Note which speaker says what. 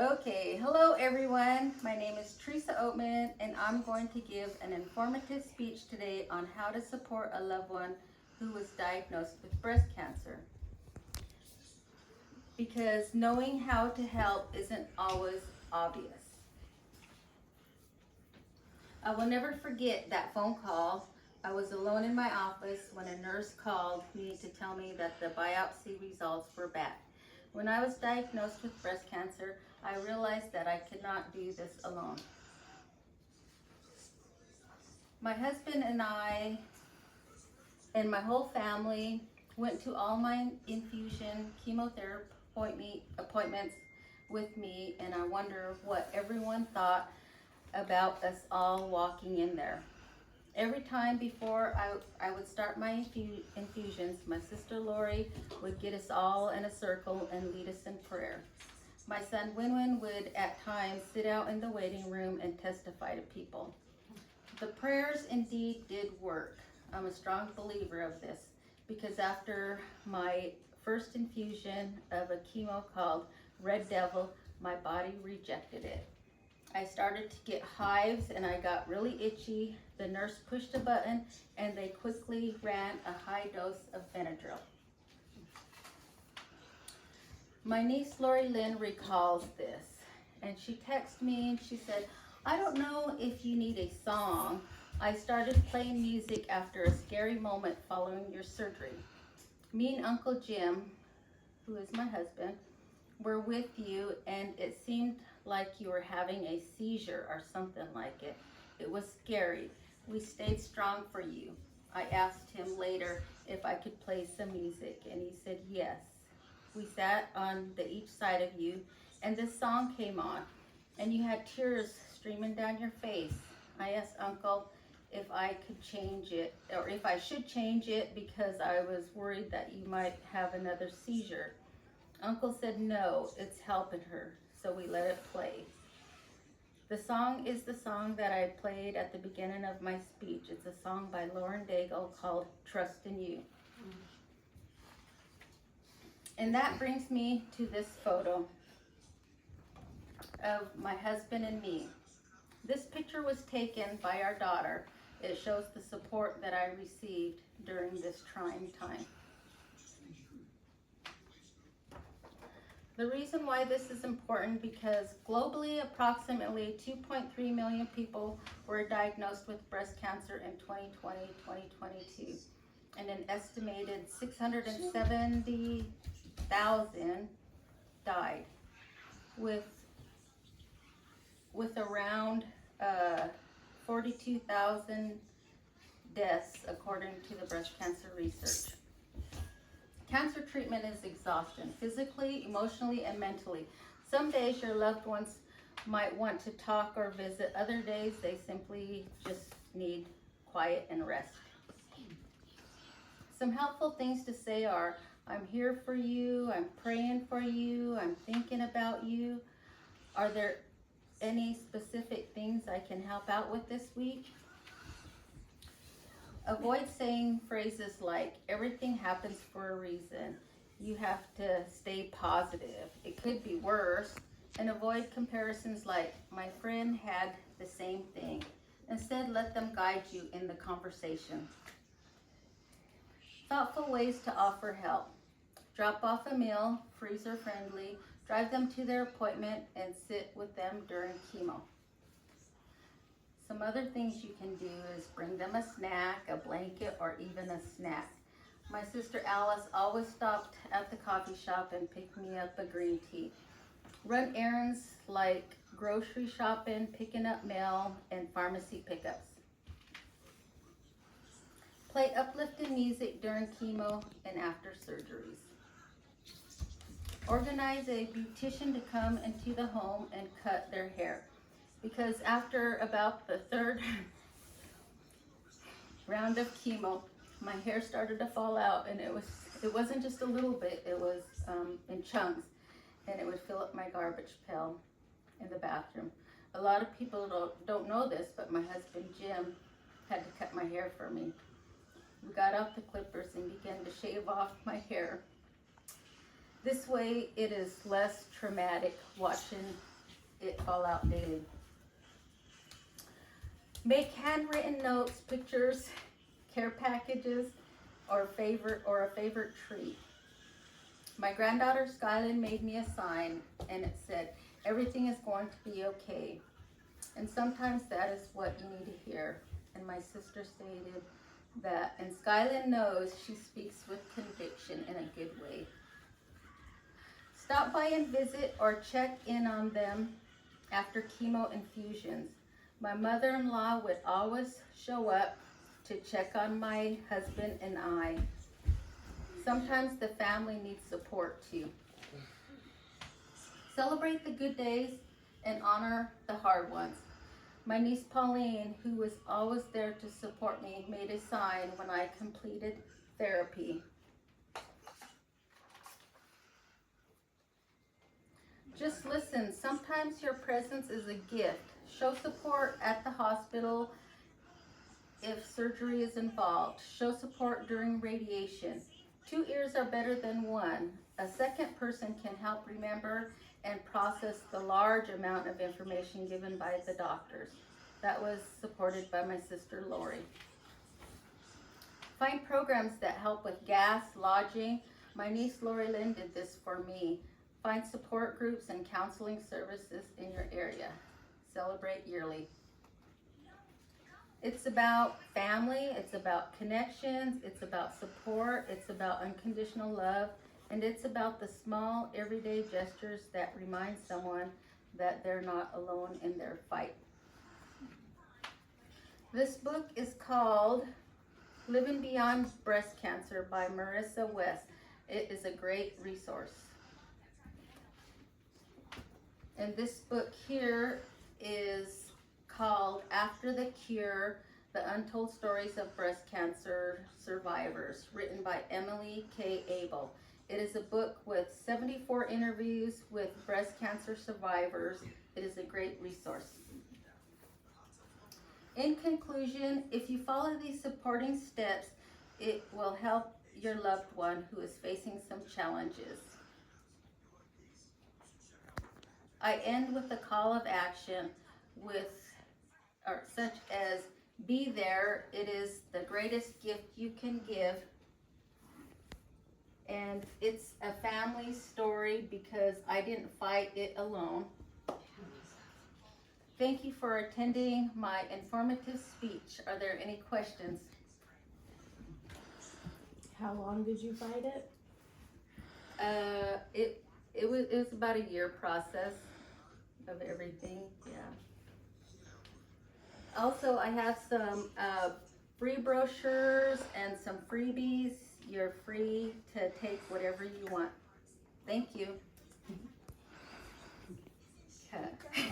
Speaker 1: Okay, hello everyone. My name is Teresa Oatman, and I'm going to give an informative speech today on how to support a loved one who was diagnosed with breast cancer. Because knowing how to help isn't always obvious. I will never forget that phone call. I was alone in my office when a nurse called me to tell me that the biopsy results were back. When I was diagnosed with breast cancer, I realized that I could not do this alone. My husband and I and my whole family went to all my infusion chemotherapy appointments with me, and I wonder what everyone thought about us all walking in there. Every time before I would start my infusions, my sister Lori would get us all in a circle and lead us in prayer. My son Winwin would at times sit out in the waiting room and testify to people. The prayers indeed did work. I'm a strong believer of this because after my first infusion of a chemo called Red Devil, my body rejected it. I started to get hives and I got really itchy. The nurse pushed a button and they quickly ran a high dose of Benadryl. My niece Lori Lynn recalls this, and she texted me and she said, I don't know if you need a song. I started playing music after a scary moment following your surgery. Me and Uncle Jim, who is my husband, were with you, and it seemed like you were having a seizure or something like it. It was scary. We stayed strong for you. I asked him later if I could play some music, and he said yes. We sat on each side of you, and this song came on, and you had tears streaming down your face. I asked Uncle if I could change it, or if I should change it, because I was worried that you might have another seizure. Uncle said no, it's helping her, so we let it play. The song is the song that I played at the beginning of my speech. It's a song by Lauren Daigle called Trust in You. And that brings me to this photo of my husband and me. This picture was taken by our daughter. It shows the support that I received during this trying time. The reason why this is important because globally approximately 2.3 million people were diagnosed with breast cancer in 2020-2022, and an estimated 670,000 died, with around 42,000 deaths according to the breast cancer research. Cancer treatment is exhaustion, physically, emotionally, and mentally. Some days your loved ones might want to talk or visit. Other days they simply just need quiet and rest. Some helpful things to say are, I'm here for you, I'm praying for you, I'm thinking about you. Are there any specific things I can help out with this week? Avoid saying phrases like, everything happens for a reason. You have to stay positive. It could be worse. And avoid comparisons like, my friend had the same thing. Instead, let them guide you in the conversation. Thoughtful ways to offer help. Drop off a meal, freezer friendly, drive them to their appointment, and sit with them during chemo. Some other things you can do is bring them a snack, a blanket, or even a snack. My sister Alice always stopped at the coffee shop and picked me up a green tea. Run errands like grocery shopping, picking up mail, and pharmacy pickups. Play uplifting music during chemo and after surgeries. Organize a beautician to come into the home and cut their hair. Because after about the third round of chemo, my hair started to fall out, and it wasn't just a little bit, it was in chunks, and it would fill up my garbage pail in the bathroom. A lot of people don't know this, but my husband Jim had to cut my hair for me. We got out the clippers and began to shave off my hair. This way it is less traumatic watching it fall out daily. Make handwritten notes, pictures, care packages, or a favorite treat. My granddaughter Skylin made me a sign, and it said, "Everything is going to be okay." And sometimes that is what you need to hear. And my sister stated that, and Skylin knows she speaks with conviction in a good way. Stop by and visit or check in on them after chemo infusions. My mother-in-law would always show up to check on my husband and I. Sometimes the family needs support too. Celebrate the good days and honor the hard ones. My niece Pauline, who was always there to support me, made a sign when I completed therapy. Just listen. Sometimes your presence is a gift. Show support at the hospital if surgery is involved. Show support during radiation. 2 ears are better than one. A second person can help remember and process the large amount of information given by the doctors. That was supported by my sister Lori. Find programs that help with gas, lodging. My niece Lori Lynn did this for me. Find support groups and counseling services in your area. Celebrate yearly. It's about family, it's about connections, it's about support, it's about unconditional love, and it's about the small everyday gestures that remind someone that they're not alone in their fight. This book is called Living Beyond Breast Cancer by Marissa West. It is a great resource. And this book here is called After the Cure, The Untold Stories of Breast Cancer Survivors, written by Emily K. Abel. It is a book with 74 interviews with breast cancer survivors. It is a great resource. In conclusion, if you follow these supporting steps, it will help your loved one who is facing some challenges. I end with a call of action such as be there. It is the greatest gift you can give. And it's a family story because I didn't fight it alone. Thank you for attending my informative speech. Are there any questions?
Speaker 2: How long did you fight it?
Speaker 1: It was about a year process of everything, yeah. Also, I have some free brochures and some freebies. You're free to take whatever you want. Thank you. Okay.